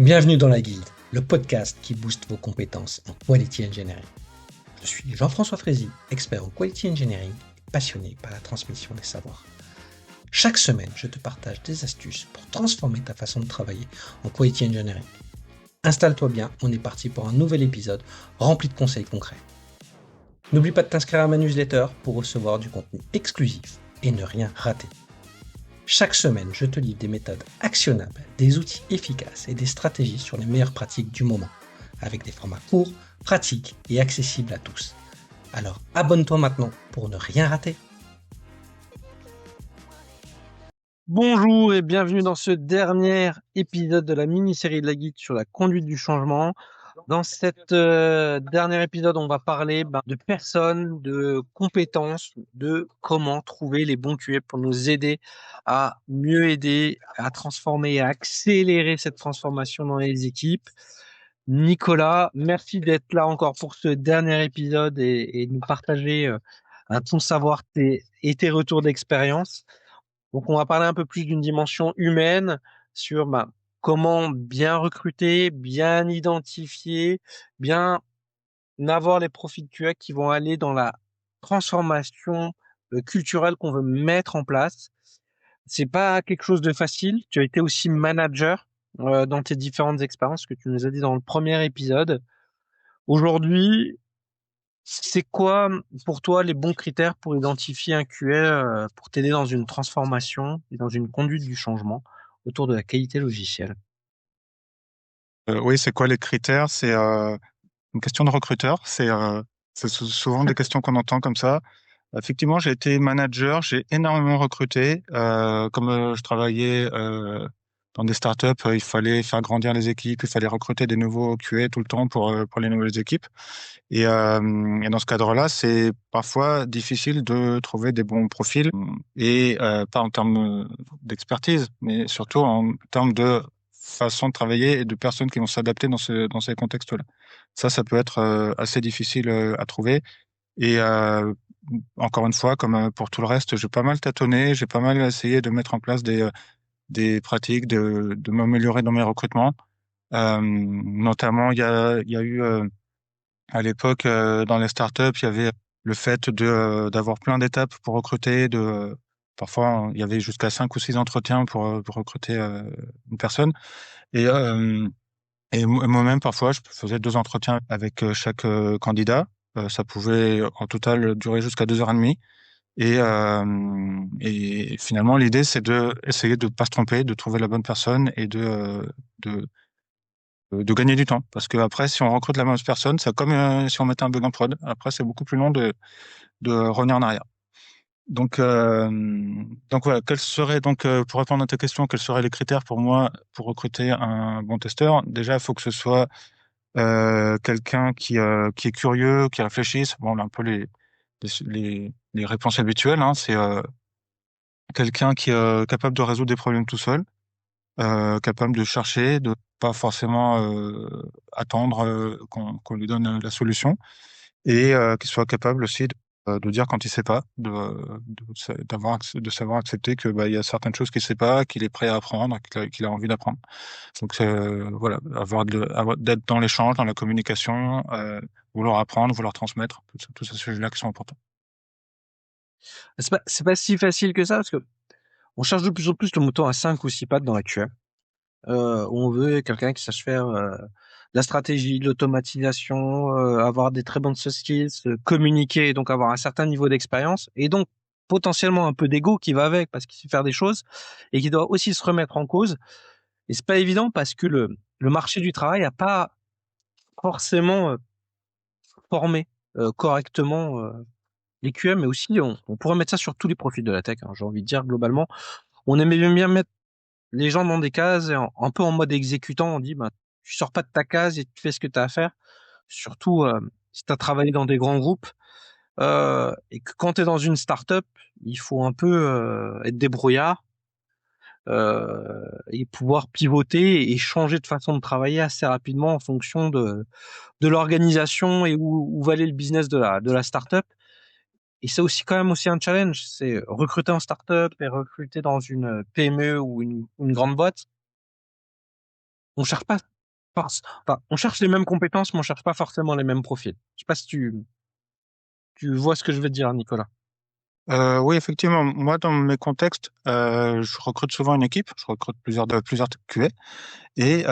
Bienvenue dans la Guilde, le podcast qui booste vos compétences en Quality Engineering. Je suis Jean-François Frézy, expert en Quality Engineering et passionné par la transmission des savoirs. Chaque semaine, je te partage des astuces pour transformer ta façon de travailler en Quality Engineering. Installe-toi bien, on est parti pour un nouvel épisode rempli de conseils concrets. N'oublie pas de t'inscrire à ma newsletter pour recevoir du contenu exclusif et ne rien rater. Chaque semaine, je te livre des méthodes actionnables, des outils efficaces et des stratégies sur les meilleures pratiques du moment, avec des formats courts, pratiques et accessibles à tous. Alors abonne-toi maintenant pour ne rien rater. Bonjour et bienvenue dans ce dernier épisode de la mini-série de la guide sur la conduite du changement. Dans cet dernier épisode, on va parler de personnes, de compétences, de comment trouver les bons QA pour nous aider à mieux aider, à transformer et à accélérer cette transformation dans les équipes. Nicolas, merci d'être là encore pour ce dernier épisode et de nous partager ton savoir et tes retours d'expérience. Donc, on va parler un peu plus d'une dimension humaine sur comment bien recruter, bien identifier, bien avoir les profils QA qui vont aller dans la transformation culturelle qu'on veut mettre en place. C'est pas quelque chose de facile. Tu as été aussi manager dans tes différentes expériences que tu nous as dit dans le premier épisode. Aujourd'hui, c'est quoi pour toi les bons critères pour identifier un QA pour t'aider dans une transformation et dans une conduite du changement autour de la qualité logicielle? Oui, c'est quoi les critères? C'est une question de recruteur. C'est souvent des questions qu'on entend comme ça. Effectivement, j'ai été manager, j'ai énormément recruté. Comme je travaillais dans des startups, il fallait faire grandir les équipes, il fallait recruter des nouveaux QA tout le temps pour les nouvelles équipes. Et dans ce cadre-là, c'est parfois difficile de trouver des bons profils, et pas en termes d'expertise, mais surtout en termes de façon de travailler et de personnes qui vont s'adapter dans ces contextes-là. Ça peut être assez difficile à trouver. Et encore une fois, comme pour tout le reste, j'ai pas mal tâtonné, j'ai pas mal essayé de mettre en place des pratiques, de m'améliorer dans mes recrutements. Notamment, il y a eu à l'époque, dans les startups, il y avait le fait d'avoir plein d'étapes pour recruter. Parfois, il y avait jusqu'à 5 ou 6 entretiens pour recruter une personne. Et, euh, et moi-même, parfois, je faisais 2 entretiens avec chaque candidat. Ça pouvait en total durer jusqu'à 2h30. Et finalement, l'idée, c'est de essayer de pas se tromper, de trouver la bonne personne et de gagner du temps. Parce que après, si on recrute la mauvaise personne, c'est comme si on mettait un bug en prod. Après, c'est beaucoup plus long de revenir en arrière. Donc voilà, pour répondre à ta question, quels seraient les critères pour moi pour recruter un bon testeur? Déjà, il faut que ce soit quelqu'un qui est curieux, qui réfléchisse. Bon, on a un peu les réponses habituelles, hein. C'est quelqu'un qui est capable de résoudre des problèmes tout seul, capable de chercher, de pas forcément attendre qu'on lui donne la solution, et qui soit capable aussi de dire quand il sait pas, de savoir accepter que il y a certaines choses qu'il sait pas, qu'il est prêt à apprendre, qu'il a envie d'apprendre. Donc voilà, d'être dans l'échange, dans la communication, vouloir apprendre, vouloir transmettre, tous ces sujets-là qui sont importants. C'est pas si facile que ça parce que on cherche de plus en plus le mouton à 5 ou 6 pattes dans la QA. On veut quelqu'un qui sache faire la stratégie, l'automatisation, avoir des très bonnes soft skills, communiquer, et donc avoir un certain niveau d'expérience, et donc potentiellement un peu d'ego qui va avec parce qu'il sait faire des choses et qui doit aussi se remettre en cause. Et c'est pas évident parce que le marché du travail a pas forcément formé correctement les QM, mais aussi on pourrait mettre ça sur tous les profils de la tech, hein. J'ai envie de dire globalement, on aimait bien mettre les gens dans des cases et un peu en mode exécutant. On dit, tu sors pas de ta case et tu fais ce que tu as à faire. Surtout si tu as travaillé dans des grands groupes et que quand tu es dans une start-up, il faut un peu être débrouillard et pouvoir pivoter et changer de façon de travailler assez rapidement en fonction de l'organisation et où va aller le business de la start-up. Et c'est aussi quand même aussi un challenge, c'est recruter en start-up et recruter dans une PME ou une grande boîte. On cherche pas Enfin, on cherche les mêmes compétences, mais on cherche pas forcément les mêmes profils. Je sais pas si tu vois ce que je veux dire, Nicolas. Oui, effectivement. Moi, dans mes contextes, je recrute souvent une équipe. Je recrute plusieurs QA. Et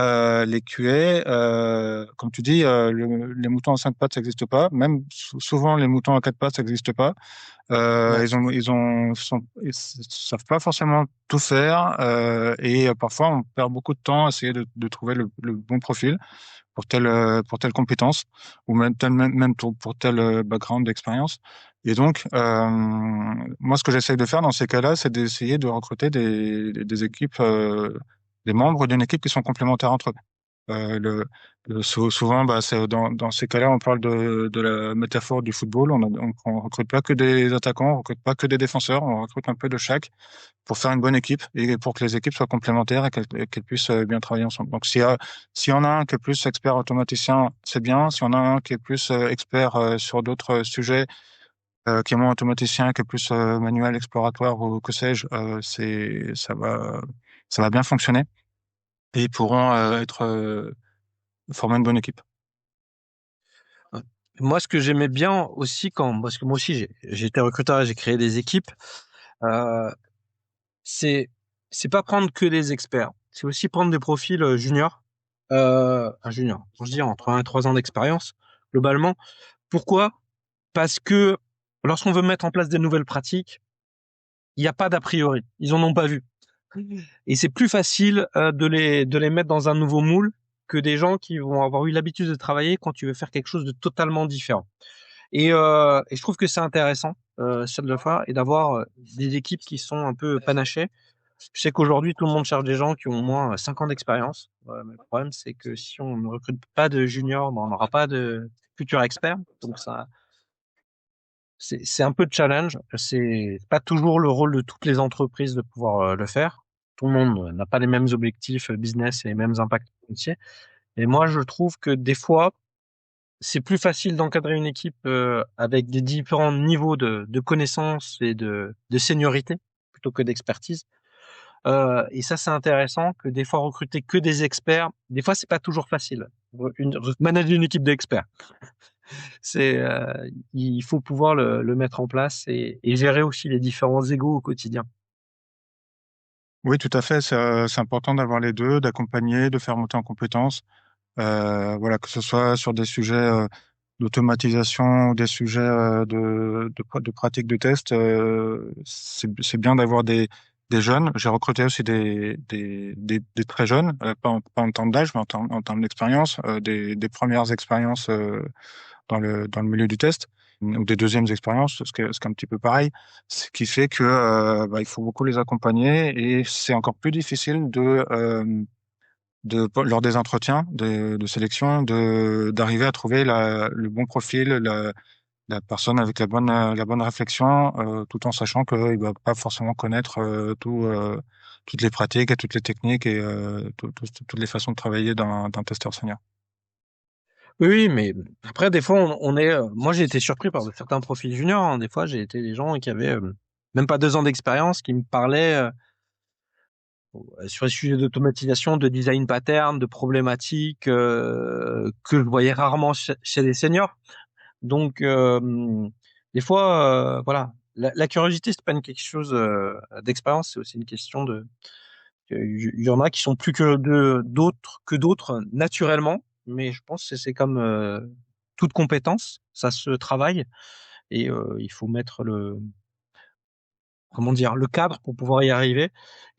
les QA, comme tu dis, les moutons à cinq pattes, ça n'existe pas. Même souvent, les moutons à quatre pattes, ça n'existe pas. Ouais. Ils savent pas forcément tout faire. Et parfois, on perd beaucoup de temps à essayer de trouver le bon profil pour telle compétence ou même pour tel background d'expérience. Et donc, moi, ce que j'essaye de faire dans ces cas-là, c'est d'essayer de recruter des équipes, des membres d'une équipe qui sont complémentaires entre eux. Souvent, bah, c'est dans ces cas-là, on parle de la métaphore du football. On recrute pas que des attaquants, on recrute pas que des défenseurs, on recrute un peu de chaque pour faire une bonne équipe et pour que les équipes soient complémentaires et qu'elles puissent bien travailler ensemble. Donc, s'il y en a un qui est plus expert automaticien, c'est bien. Si on a un qui est plus expert sur d'autres sujets, qui est moins automaticien, qui est plus manuel, exploratoire ou que sais-je, ça va bien fonctionner et ils pourront former une bonne équipe. Ouais. Moi, ce que j'aimais bien aussi parce que moi aussi, j'ai été recruteur et j'ai créé des équipes, euh, c'est, c'est pas prendre que des experts. C'est aussi prendre des profils juniors, un junior. Quand je dis entre 1 et 3 ans d'expérience, globalement. Pourquoi? Parce que lorsqu'on veut mettre en place des nouvelles pratiques, il n'y a pas d'a priori. Ils en ont pas vu. Et c'est plus facile de les mettre dans un nouveau moule que des gens qui vont avoir eu l'habitude de travailler quand tu veux faire quelque chose de totalement différent. Et je trouve que c'est intéressant, cette de fois, et d'avoir des équipes qui sont un peu panachées. Je sais qu'aujourd'hui, tout le monde cherche des gens qui ont au moins 5 ans d'expérience. Mais le problème, c'est que si on ne recrute pas de juniors, ben, on n'aura pas de futurs experts. Donc ça, c'est un peu de challenge. C'est pas toujours le rôle de toutes les entreprises de pouvoir le faire. Tout le monde n'a pas les mêmes objectifs business et les mêmes impacts financiers. Et moi, je trouve que des fois, c'est plus facile d'encadrer une équipe avec des différents niveaux de connaissances et de seniorité plutôt que d'expertise. Et ça, c'est intéressant que des fois recruter que des experts, des fois, c'est pas toujours facile. Manager une équipe d'experts, il faut pouvoir le mettre en place et gérer aussi les différents égos au quotidien. Oui, tout à fait. C'est important d'avoir les deux, d'accompagner, de faire monter en compétences. Voilà, que ce soit sur des sujets d'automatisation, des sujets de pratique de test. C'est bien d'avoir des jeunes. J'ai recruté aussi des très jeunes, pas en termes d'âge, mais en termes d'expérience, des premières expériences dans le milieu du test ou des deuxièmes expériences, ce qui est un petit peu pareil, ce qui fait que bah, il faut beaucoup les accompagner et c'est encore plus difficile lors des entretiens de sélection d'arriver à trouver le bon profil, la personne avec la bonne réflexion, tout en sachant qu'il va pas forcément connaître toutes les pratiques et toutes les techniques et toutes les façons de travailler d'un testeur senior. Oui, oui, mais après, des fois, on est. Moi, j'ai été surpris par certains profils juniors, hein. Des fois, j'ai été des gens qui avaient même pas 2 ans d'expérience, qui me parlaient sur les sujets d'automatisation, de design pattern, de problématiques que je voyais rarement chez les seniors. Donc, des fois, voilà, la curiosité, c'est pas une quelque chose d'expérience, c'est aussi une question de. Il y en a qui sont plus d'autres que d'autres naturellement, mais je pense que c'est comme toute compétence, ça se travaille et il faut mettre comment dire, le cadre pour pouvoir y arriver.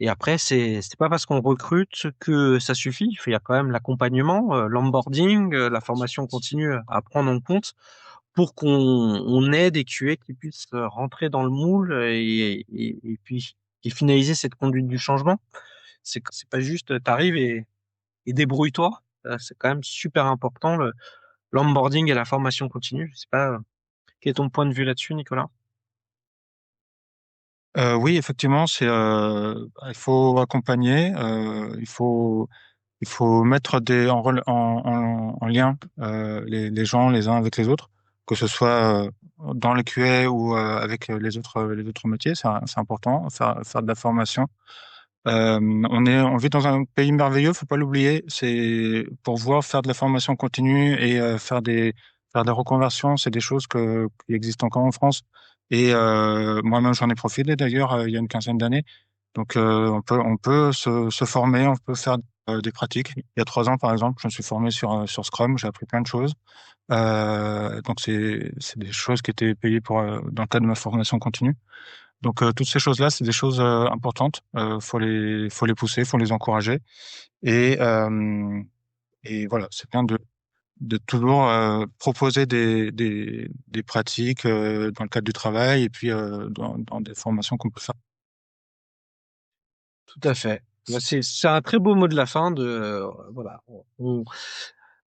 Et après, c'est pas parce qu'on recrute que ça suffit. Il y a quand même l'accompagnement, l'onboarding, la formation continue à prendre en compte pour qu'on ait des QA qui puissent rentrer dans le moule et puis et finaliser cette conduite du changement. C'est pas juste, t'arrives et débrouille-toi. C'est quand même super important l'onboarding et la formation continue. Je sais pas quel est ton point de vue là-dessus, Nicolas. Oui, effectivement, il faut accompagner, il faut mettre en lien les gens les uns avec les autres, que ce soit dans les QA ou avec les autres métiers. C'est important, faire de la formation On vit dans un pays merveilleux, faut pas l'oublier. C'est pour pouvoir faire de la formation continue et faire des reconversions, c'est des choses qui existent encore en France. Et moi-même, j'en ai profité d'ailleurs il y a une quinzaine d'années. Donc, on peut se former, on peut faire des pratiques. Il y a 3 ans, par exemple, je me suis formé sur Scrum, j'ai appris plein de choses. Donc, c'est des choses qui étaient payées dans le cadre de ma formation continue. Donc toutes ces choses-là, c'est des choses importantes. Faut les pousser, faut les encourager. Et et voilà, c'est bien de toujours proposer des pratiques dans le cadre du travail et puis dans des formations qu'on peut faire. Tout à fait. Bah, c'est un très beau mot de la fin de voilà.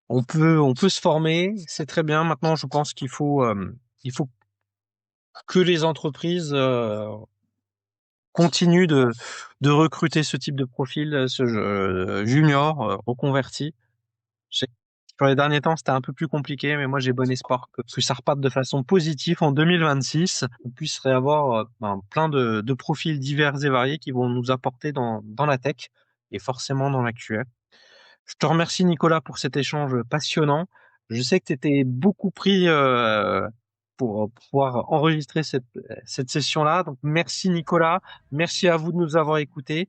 On peut se former, c'est très bien. Maintenant, je pense qu'il faut que les entreprises continuent de recruter ce type de profil, junior reconverti. Je sais que sur les derniers temps, c'était un peu plus compliqué, mais moi j'ai bon espoir que ça reparte de façon positive en 2026. On puisse avoir plein de profils divers et variés qui vont nous apporter dans la tech et forcément dans l'actuel. Je te remercie Nicolas pour cet échange passionnant. Je sais que tu étais beaucoup pris pour pouvoir enregistrer cette session-là. Donc merci Nicolas, merci à vous de nous avoir écoutés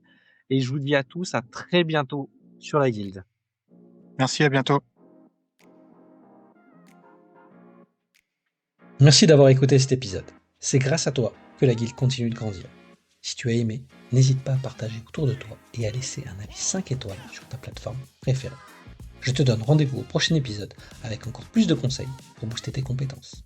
et je vous dis à tous à très bientôt sur la Guilde. Merci, à bientôt. Merci d'avoir écouté cet épisode. C'est grâce à toi que la Guilde continue de grandir. Si tu as aimé, n'hésite pas à partager autour de toi et à laisser un avis 5 étoiles sur ta plateforme préférée. Je te donne rendez-vous au prochain épisode avec encore plus de conseils pour booster tes compétences.